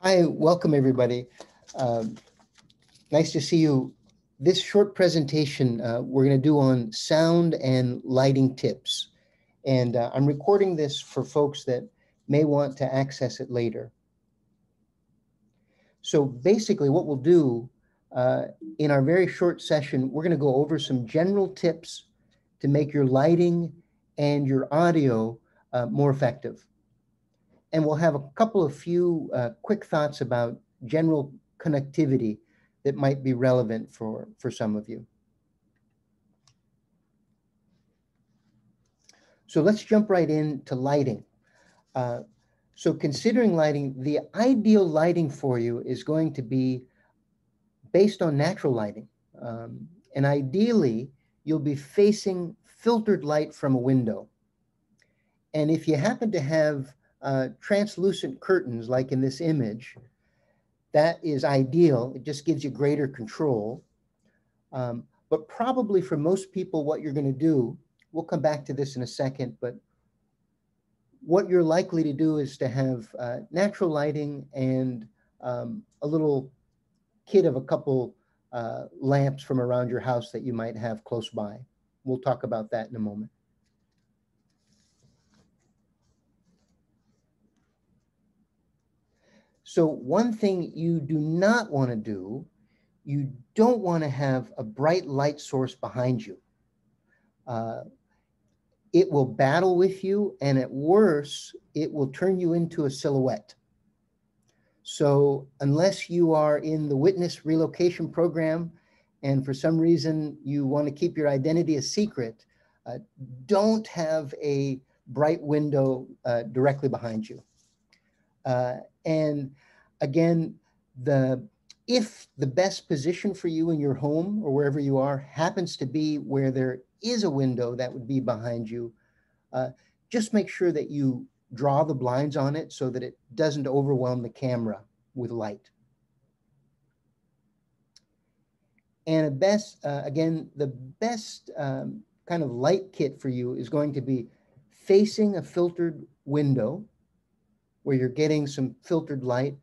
Hi, welcome everybody. Um, Nice to see you. This short presentation we're going to do on sound and lighting tips. And I'm recording this for folks that may want to access it later. So basically what we'll do uh, in our very short session, we're going to go over some general tips to make your lighting and your audio more effective. And we'll have a couple of few quick thoughts about general connectivity that might be relevant for some of you. So let's jump right into lighting. Uh, so considering lighting, the ideal lighting for you is going to be based on natural lighting. And ideally, you'll be facing filtered light from a window. And if you happen to have translucent curtains, like in this image, that is ideal. It just gives you greater control. But probably for most people, what you're going to do, we'll come back to this in a second, but what you're likely to do is to have natural lighting and a little kit of a couple lamps from around your house that you might have close by. We'll talk about that in a moment. So one thing you do not want to do, you don't want to have a bright light source behind you. Uh, it will battle with you, and at worst, it will turn you into a silhouette. So unless you are in the witness relocation program and for some reason you want to keep your identity a secret, uh, don't have a bright window directly behind you. And again, if the best position for you in your home or wherever you are happens to be where there is a window that would be behind you, uh, just make sure that you draw the blinds on it so that it doesn't overwhelm the camera with light. And again, the best kind of light kit for you is going to be facing a filtered window where you're getting some filtered light.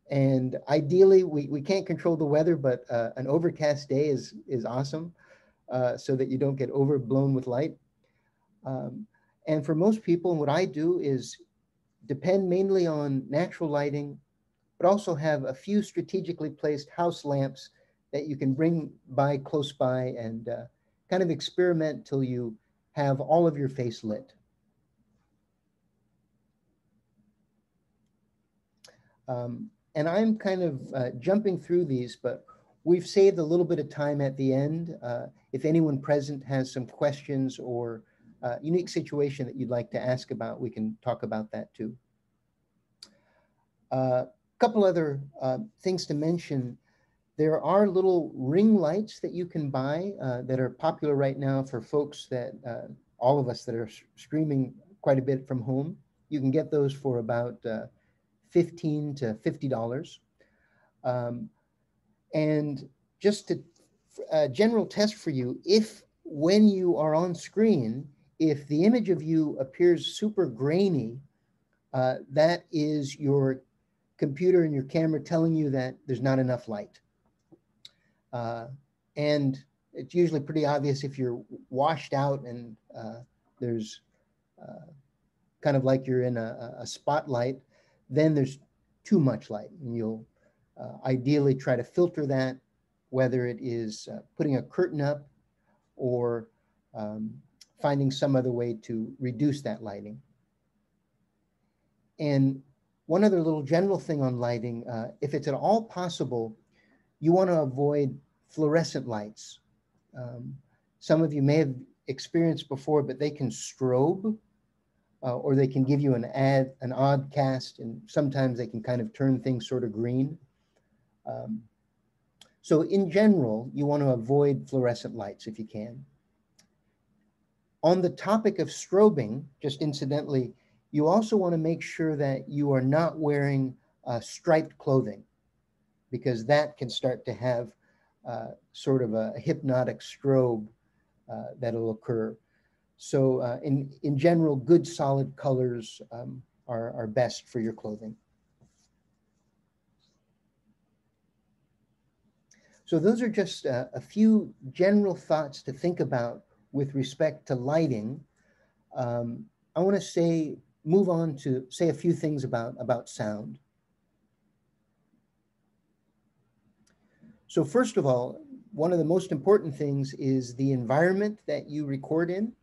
And ideally, we can't control the weather, but an overcast day is awesome so that you don't get overblown with light. Um, and for most people, what I do is depend mainly on natural lighting, but also have a few strategically placed house lamps that you can bring by close by and kind of experiment till you have all of your face lit. And I'm kind of jumping through these, but we've saved a little bit of time at the end. If anyone present has some questions or unique situation that you'd like to ask about, we can talk about that too. A couple other things to mention. There are little ring lights that you can buy that are popular right now for folks that, all of us that are streaming quite a bit from home. You can get those for about $15 to $50. Um, and just a general test for you, if when you are on screen, if the image of you appears super grainy, that is your computer and your camera telling you that there's not enough light. And it's usually pretty obvious if you're washed out and there's kind of like you're in a spotlight, then there's too much light. And you'll ideally try to filter that, whether it is putting a curtain up or finding some other way to reduce that lighting. And one other little general thing on lighting, if it's at all possible, you want to avoid fluorescent lights. Some of you may have experienced before, but they can strobe or they can give you an odd cast, and sometimes they can kind of turn things sort of green. So in general, you want to avoid fluorescent lights if you can. On the topic of strobing, just incidentally, you also want to make sure that you are not wearing striped clothing, because that can start to have sort of a hypnotic strobe that'll occur. So in general, good solid colors are best for your clothing. So those are just a few general thoughts to think about with respect to lighting. I want to move on to say a few things about sound. So first of all, one of the most important things is the environment that you record in.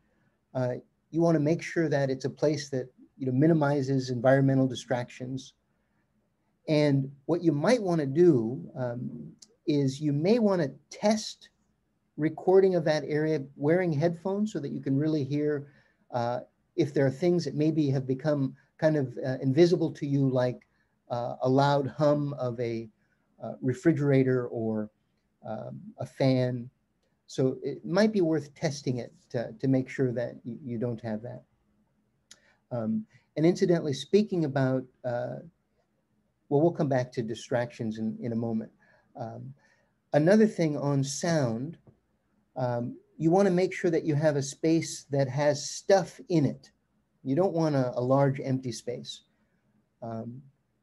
You want to make sure that it's a place that minimizes environmental distractions. And what you might want to do is you may want to test recording of that area wearing headphones so that you can really hear if there are things that maybe have become kind of invisible to you, like a loud hum of a refrigerator or a fan. So it might be worth testing it to make sure that you don't have that. And incidentally, speaking about, well, we'll come back to distractions in a moment. Another thing on sound, you want to make sure that you have a space that has stuff in it. You don't want a large empty space.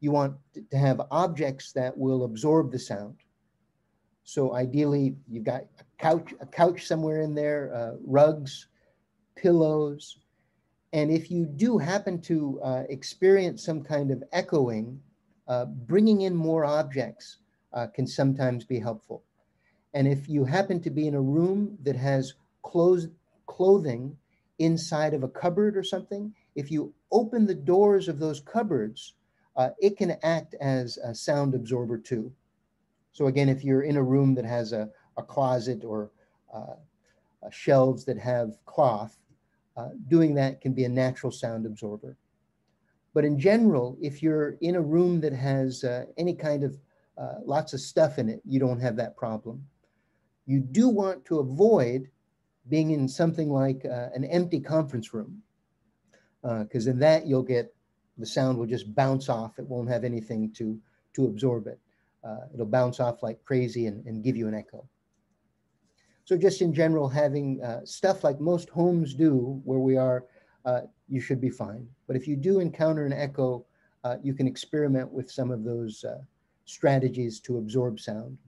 You want to have objects that will absorb the sound. So ideally, you've got a couch somewhere in there, rugs, pillows. And if you do happen to experience some kind of echoing, bringing in more objects can sometimes be helpful. And if you happen to be in a room that has clothing inside of a cupboard or something, if you open the doors of those cupboards, it can act as a sound absorber too. So again, if you're in a room that has a closet or shelves that have cloth, doing that can be a natural sound absorber. But in general, if you're in a room that has any kind of lots of stuff in it, you don't have that problem. You do want to avoid being in something like an empty conference room, because in that you'll get, the sound will just bounce off. It won't have anything to absorb it. It'll bounce off like crazy and give you an echo. So just in general, having stuff like most homes do where we are, you should be fine. But if you do encounter an echo, you can experiment with some of those strategies to absorb sound.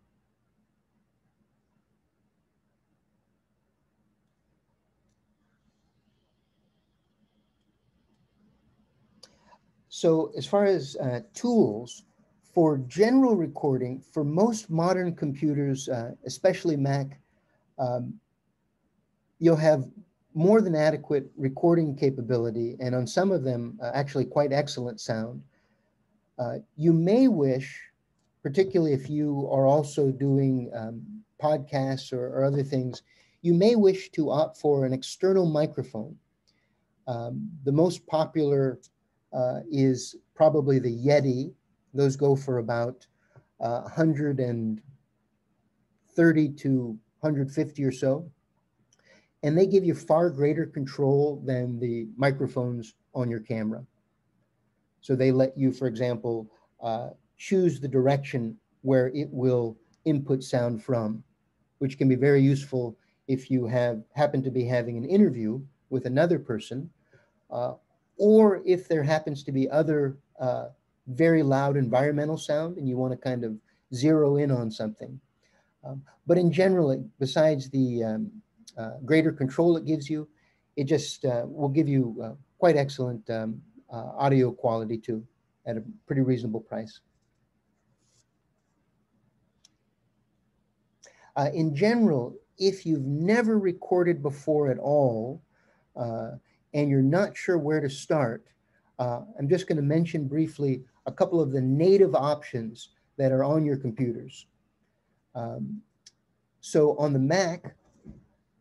So as far as tools, for general recording, for most modern computers, especially Mac, you'll have more than adequate recording capability, and on some of them, actually quite excellent sound. You may wish, particularly if you are also doing podcasts or other things, you may wish to opt for an external microphone. The most popular is probably the Yeti. Those go for about 130 to 150 or so. And they give you far greater control than the microphones on your camera. So they let you, for example, choose the direction where it will input sound from, which can be very useful if you happen to be having an interview with another person, or if there happens to be other very loud environmental sound and you want to kind of zero in on something. But in general, besides the greater control it gives you, it just will give you quite excellent audio quality too, at a pretty reasonable price. In general, if you've never recorded before at all, and you're not sure where to start, I'm just going to mention briefly a couple of the native options that are on your computers. So on the Mac,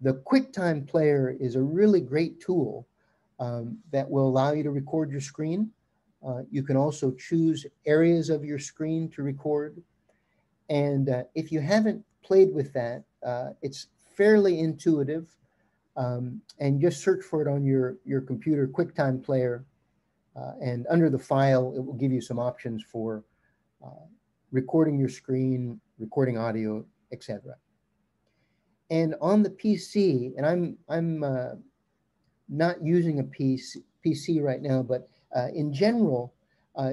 the QuickTime Player is a really great tool that will allow you to record your screen. You can also choose areas of your screen to record. And if you haven't played with that, it's fairly intuitive. And just search for it on your computer, QuickTime Player. And under the file, it will give you some options for recording your screen, recording audio, etc. And on the PC, and I'm not using a PC right now, but in general,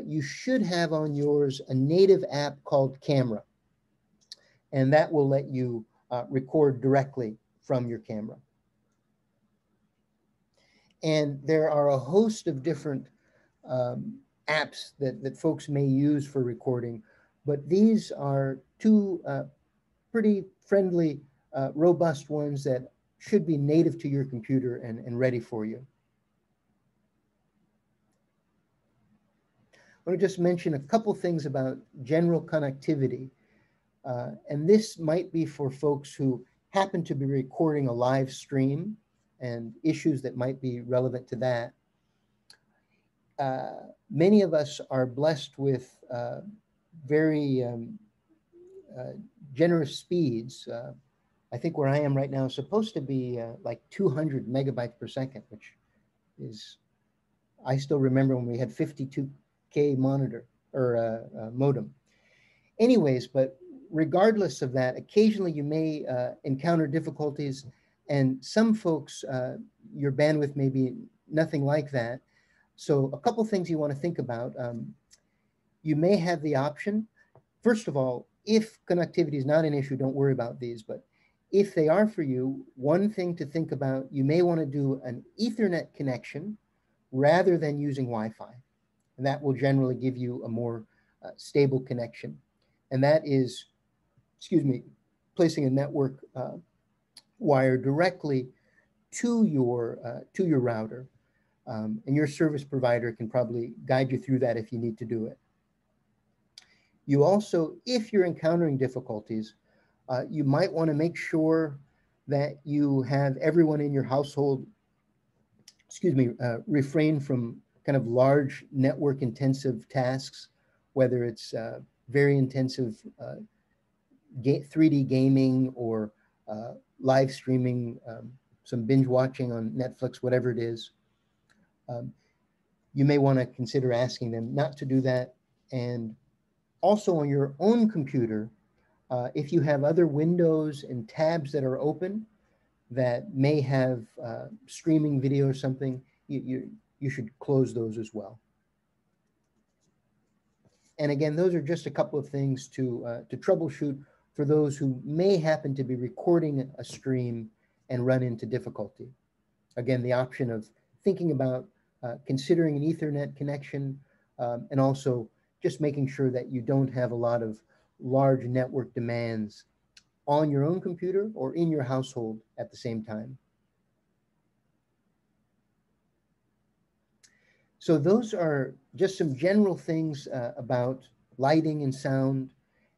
you should have on yours a native app called Camera. and that will let you record directly from your camera. And there are a host of different apps that folks may use for recording, but these are two pretty friendly, robust ones that should be native to your computer and ready for you. I want to just mention a couple things about general connectivity. And this might be for folks who happen to be recording a live stream and issues that might be relevant to that. Many of us are blessed with very generous speeds. I think where I am right now is supposed to be like 200 megabytes per second, which is, I still remember when we had 52K monitor or modem. Anyways, but regardless of that, occasionally you may encounter difficulties, and some folks, your bandwidth may be nothing like that. So a couple things you want to think about. You may have the option, first of all, if connectivity is not an issue, don't worry about these, but if they are for you, one thing to think about, you may want to do an Ethernet connection rather than using Wi-Fi. And that will generally give you a more stable connection. And that is, excuse me, placing a network wire directly to your router. And your service provider can probably guide you through that if you need to do it. You also, if you're encountering difficulties, you might want to make sure that you have everyone in your household, refrain from kind of large network intensive tasks, whether it's very intensive 3D gaming or live streaming, some binge watching on Netflix, whatever it is. You may want to consider asking them not to do that. And also on your own computer, if you have other windows and tabs that are open that may have streaming video or something, you should close those as well. And again, those are just a couple of things to troubleshoot for those who may happen to be recording a stream and run into difficulty. Again, the option of thinking about considering an Ethernet connection, and also just making sure that you don't have a lot of large network demands on your own computer or in your household at the same time. So those are just some general things about lighting and sound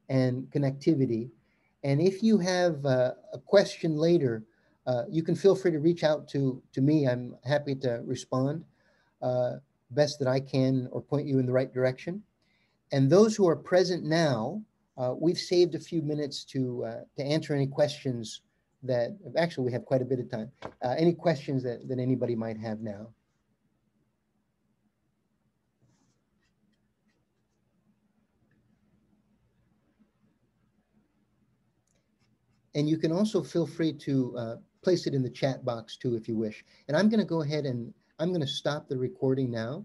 and connectivity. And if you have a question later, you can feel free to reach out to me. I'm happy to respond best that I can or point you in the right direction. And those who are present now, we've saved a few minutes to answer any questions that, actually we have quite a bit of time, any questions that anybody might have now. And you can also feel free to place it in the chat box too if you wish. And I'm going to go ahead and I'm going to stop the recording now.